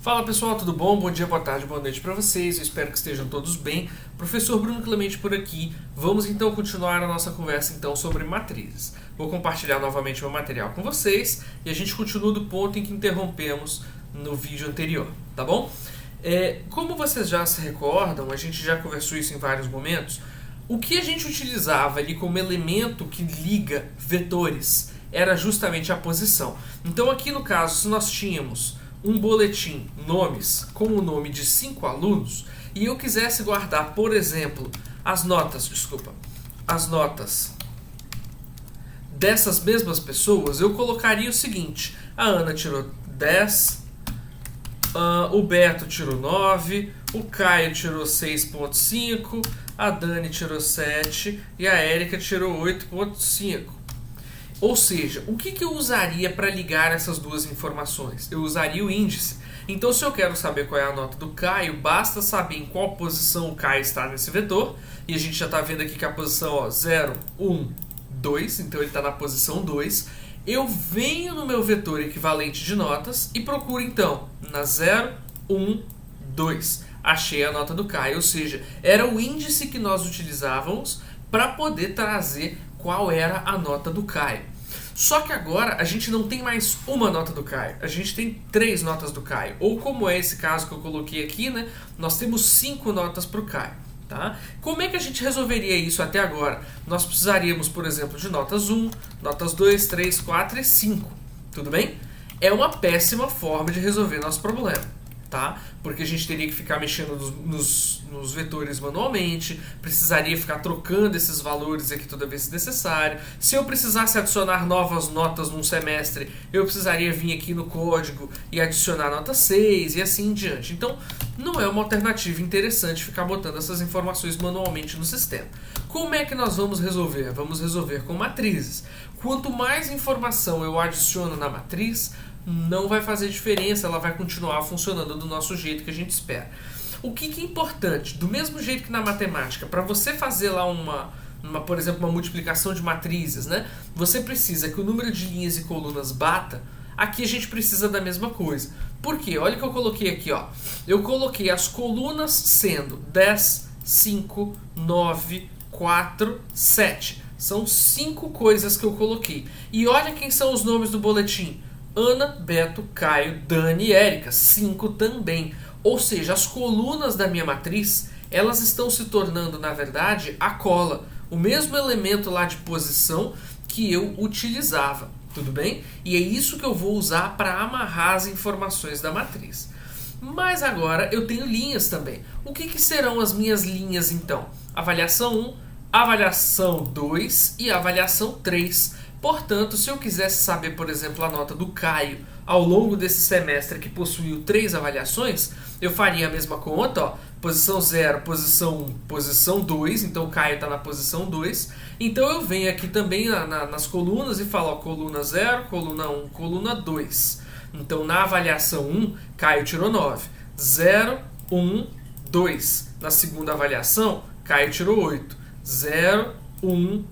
Fala pessoal, tudo bom? Bom dia, boa tarde, boa noite para vocês. Eu espero que estejam todos bem. Professor Bruno Clemente por aqui. Vamos então continuar a nossa conversa então sobre matrizes. Vou compartilhar novamente meu material com vocês e a gente continua do ponto em que interrompemos no vídeo anterior, tá bom? Como vocês já se recordam, a gente já conversou isso em vários momentos. O que a gente utilizava ali como elemento que liga vetores era justamente a posição. Então aqui no caso, se nós tínhamos um boletim nomes com o nome de 5 alunos e eu quisesse guardar, por exemplo, as notas dessas mesmas pessoas, eu colocaria o seguinte: a Ana tirou 10, o Beto tirou 9, o Caio tirou 6.5, a Dani tirou 7 e a Érica tirou 8.5. Ou seja, o que eu usaria para ligar essas duas informações? Eu usaria o índice. Então, se eu quero saber qual é a nota do Caio, basta saber em qual posição o Caio está nesse vetor. E a gente já está vendo aqui que a posição 0, 1, 2, então ele está na posição 2. Eu venho no meu vetor equivalente de notas e procuro então na 0, 1, 2. Achei a nota do Caio, ou seja, era o índice que nós utilizávamos para poder trazer qual era a nota do Caio. Só que agora a gente não tem mais uma nota do Caio, a gente tem 3 notas do Caio. Ou como é esse caso que eu coloquei aqui, né? Nós temos 5 notas para o Caio. Tá? Como é que a gente resolveria isso até agora? Nós precisaríamos, por exemplo, de notas 1, notas 2, 3, 4 e 5. Tudo bem? É uma péssima forma de resolver nosso problema. Tá? Porque a gente teria que ficar mexendo nos vetores manualmente, precisaria ficar trocando esses valores aqui toda vez que necessário. Se eu precisasse adicionar novas notas num semestre, eu precisaria vir aqui no código e adicionar nota 6 e assim em diante. Então, não é uma alternativa interessante ficar botando essas informações manualmente no sistema. Como é que nós vamos resolver? Vamos resolver com matrizes. Quanto mais informação eu adiciono na matriz, não vai fazer diferença, ela vai continuar funcionando do nosso jeito que a gente espera. O que é importante? Do mesmo jeito que na matemática, para você fazer lá por exemplo, uma multiplicação de matrizes, né? Você precisa que o número de linhas e colunas bata. Aqui a gente precisa da mesma coisa. Por quê? Olha o que eu coloquei aqui, ó. Eu coloquei as colunas sendo 10, 5, 9, 4, 7. São 5 coisas que eu coloquei. E olha quem são os nomes do boletim. Ana, Beto, Caio, Dani e Érica. 5 também. Ou seja, as colunas da minha matriz, elas estão se tornando, na verdade, a cola. O mesmo elemento lá de posição que eu utilizava. Tudo bem? E é isso que eu vou usar para amarrar as informações da matriz. Mas agora eu tenho linhas também. O que serão as minhas linhas então? Avaliação 1, avaliação 2 e avaliação 3. Portanto, se eu quisesse saber, por exemplo, a nota do Caio ao longo desse semestre que possuiu 3 avaliações, eu faria a mesma conta, ó, posição 0, posição 1, posição 2, então o Caio está na posição 2. Então eu venho aqui também nas colunas e falo, ó, coluna 0, coluna 1, coluna 2. Então na avaliação 1, Caio tirou 9. 0, 1, 2. Na segunda avaliação, Caio tirou 8. 0, 1,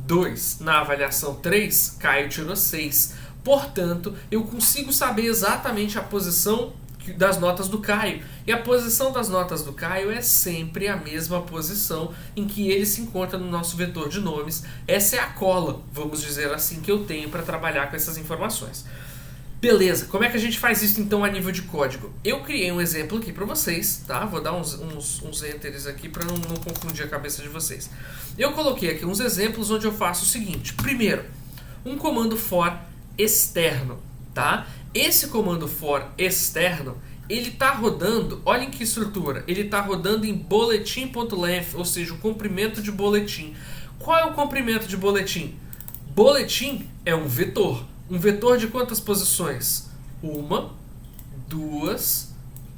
2. Na avaliação 3, Caio tirou 6. Portanto, eu consigo saber exatamente a posição das notas do Caio. E a posição das notas do Caio é sempre a mesma posição em que ele se encontra no nosso vetor de nomes. Essa é a cola, vamos dizer assim, que eu tenho para trabalhar com essas informações. Beleza, como é que a gente faz isso então a nível de código? Eu criei um exemplo aqui para vocês, tá? Vou dar uns enters aqui para não confundir a cabeça de vocês. Eu coloquei aqui uns exemplos onde eu faço o seguinte. Primeiro, um comando for externo, tá? Esse comando for externo, ele está rodando, olha em que estrutura, ele está rodando em boletim.length, ou seja, o comprimento de boletim. Qual é o comprimento de boletim? Boletim é um vetor. Um vetor de quantas posições? 1, 2,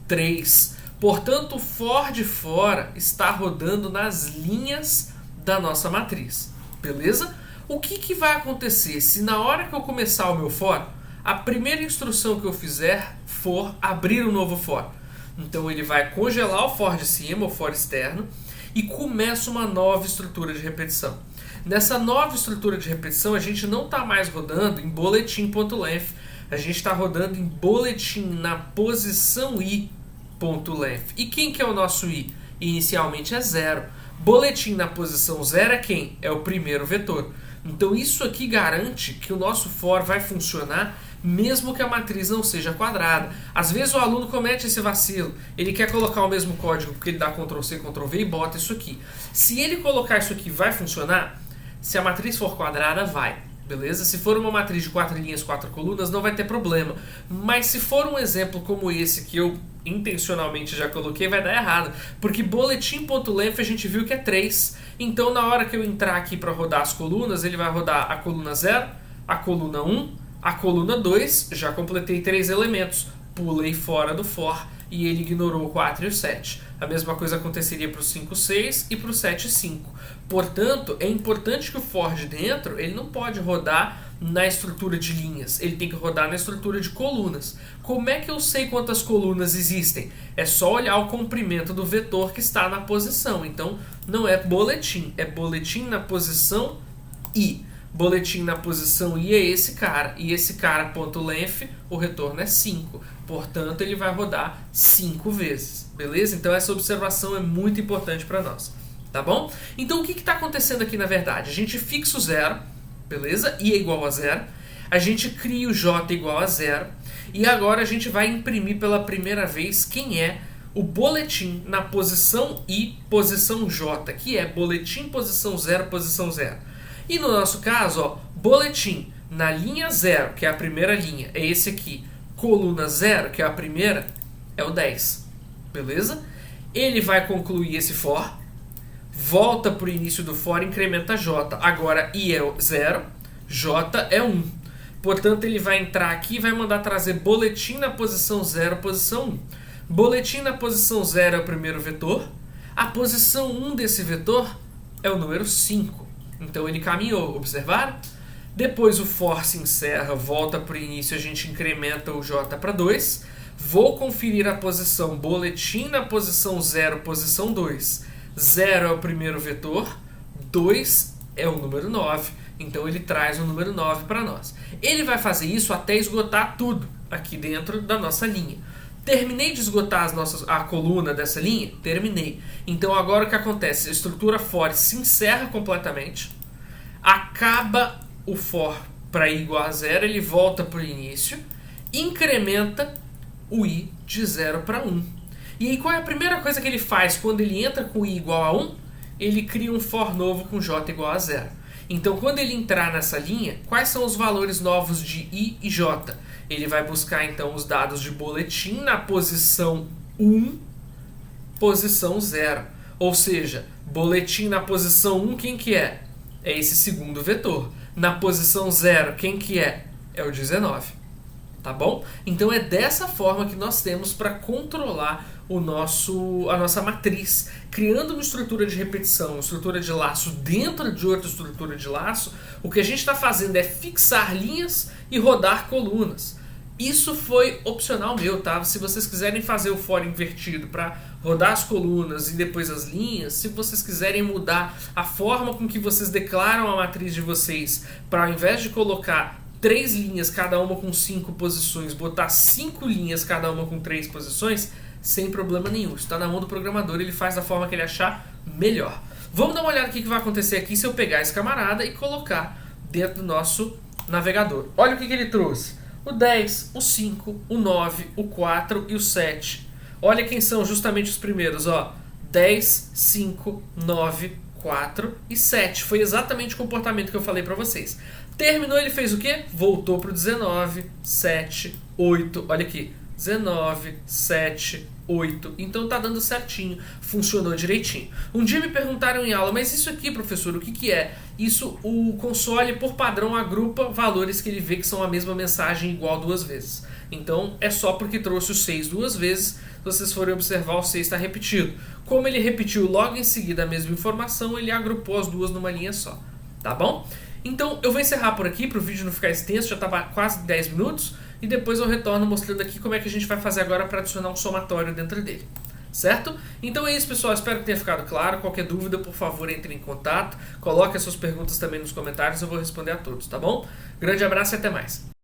3. Portanto, o for de fora está rodando nas linhas da nossa matriz. Beleza? O que vai acontecer se na hora que eu começar o meu for, a primeira instrução que eu fizer for abrir um novo for? Então ele vai congelar o for de cima, o for externo, e começa uma nova estrutura de repetição. Nessa nova estrutura de repetição, a gente não está mais rodando em boletim.length, A gente está rodando em boletim na posição i.length. E quem que é o nosso i? Inicialmente é 0. Boletim na posição 0 é quem? É o primeiro vetor. Então isso aqui garante que o nosso for vai funcionar mesmo que a matriz não seja quadrada. Às vezes o aluno comete esse vacilo. Ele quer colocar o mesmo código porque ele dá Ctrl+C, Ctrl+V e bota isso aqui. Se ele colocar isso aqui, vai funcionar? Se a matriz for quadrada, vai. Beleza? Se for uma matriz de 4 linhas, 4 colunas, não vai ter problema. Mas se for um exemplo como esse, que eu intencionalmente já coloquei, vai dar errado. Porque boletim.length a gente viu que é 3. Então na hora que eu entrar aqui para rodar as colunas, ele vai rodar a coluna 0, a coluna 1, a coluna 2, já completei 3 elementos. Pulei fora do for e ele ignorou o 4 e o 7. A mesma coisa aconteceria para o 5, 6 e para o 7, 5. Portanto, é importante que o for de dentro ele não pode rodar na estrutura de linhas, ele tem que rodar na estrutura de colunas. Como é que eu sei quantas colunas existem? É só olhar o comprimento do vetor que está na posição. Então, não é boletim, é boletim na posição i. Boletim na posição i é esse cara, e esse cara, ponto length, o retorno é 5. Portanto, ele vai rodar 5 vezes, beleza? Então, essa observação é muito importante para nós, tá bom? Então, o que está acontecendo aqui na verdade? A gente fixa o 0, beleza? I é igual a 0. A gente cria o j igual a 0. E agora a gente vai imprimir pela primeira vez quem é o boletim na posição i, posição j, que é boletim, posição 0, posição 0. E no nosso caso, ó, boletim na linha 0, que é a primeira linha, é esse aqui. Coluna 0, que é a primeira, é o 10. Beleza? Ele vai concluir esse for, volta para o início do for e incrementa j. Agora i é 0, j é 1. Portanto, ele vai entrar aqui e vai mandar trazer boletim na posição 0, posição 1. Boletim na posição 0 é o primeiro vetor. A posição 1 desse vetor é o número 5. Então ele caminhou, observaram? Depois o for se encerra, volta para o início, a gente incrementa o j para 2. Vou conferir a posição boletim na posição 0, posição 2. 0 é o primeiro vetor, 2 é o número 9. Então ele traz o número 9 para nós. Ele vai fazer isso até esgotar tudo aqui dentro da nossa linha. Terminei de esgotar a coluna dessa linha? Terminei. Então agora o que acontece? A estrutura for se encerra completamente, acaba o for para i igual a 0, ele volta para o início, incrementa o i de 0 para 1. E aí qual é a primeira coisa que ele faz quando ele entra com i igual a 1? Ele cria um for novo com j igual a 0. Então quando ele entrar nessa linha, quais são os valores novos de i e j? Ele vai buscar então os dados de boletim na posição 1, posição 0. Ou seja, boletim na posição 1, quem que é? É esse segundo vetor. Na posição 0, quem que é? É o 19. Tá bom? Então é dessa forma que nós temos para controlar a nossa matriz, criando uma estrutura de repetição, uma estrutura de laço dentro de outra estrutura de laço. O que a gente está fazendo é fixar linhas e rodar colunas. Isso foi opcional meu, tá? Se vocês quiserem fazer o for invertido para rodar as colunas e depois as linhas, se vocês quiserem mudar a forma com que vocês declaram a matriz de vocês, para ao invés de colocar 3 linhas, cada uma com 5 posições, botar 5 linhas, cada uma com 3 posições, sem problema nenhum. Isso está na mão do programador, ele faz da forma que ele achar melhor. Vamos dar uma olhada no que vai acontecer aqui se eu pegar esse camarada e colocar dentro do nosso navegador. Olha o que ele trouxe. O 10, o 5, o 9, o 4 e o 7. Olha quem são justamente os primeiros, ó. 10, 5, 9, 4 e 7. Foi exatamente o comportamento que eu falei para vocês. Terminou, ele fez o quê? Voltou para o 19, 7, 8. Olha aqui. 19, 7, 8. Então tá dando certinho. Funcionou direitinho. Um dia me perguntaram em aula, mas isso aqui, professor, o que que é? Isso, o console, por padrão, agrupa valores que ele vê que são a mesma mensagem igual 2 vezes. Então é só porque trouxe o 6 2 vezes. Se vocês forem observar, o 6 está repetido. Como ele repetiu logo em seguida a mesma informação, ele agrupou as duas numa linha só. Tá bom? Então eu vou encerrar por aqui para o vídeo não ficar extenso, já estava quase 10 minutos. E depois eu retorno mostrando aqui como é que a gente vai fazer agora para adicionar um somatório dentro dele. Certo? Então é isso, pessoal. Espero que tenha ficado claro. Qualquer dúvida, por favor, entre em contato. Coloque as suas perguntas também nos comentários. Eu vou responder a todos, tá bom? Grande abraço e até mais.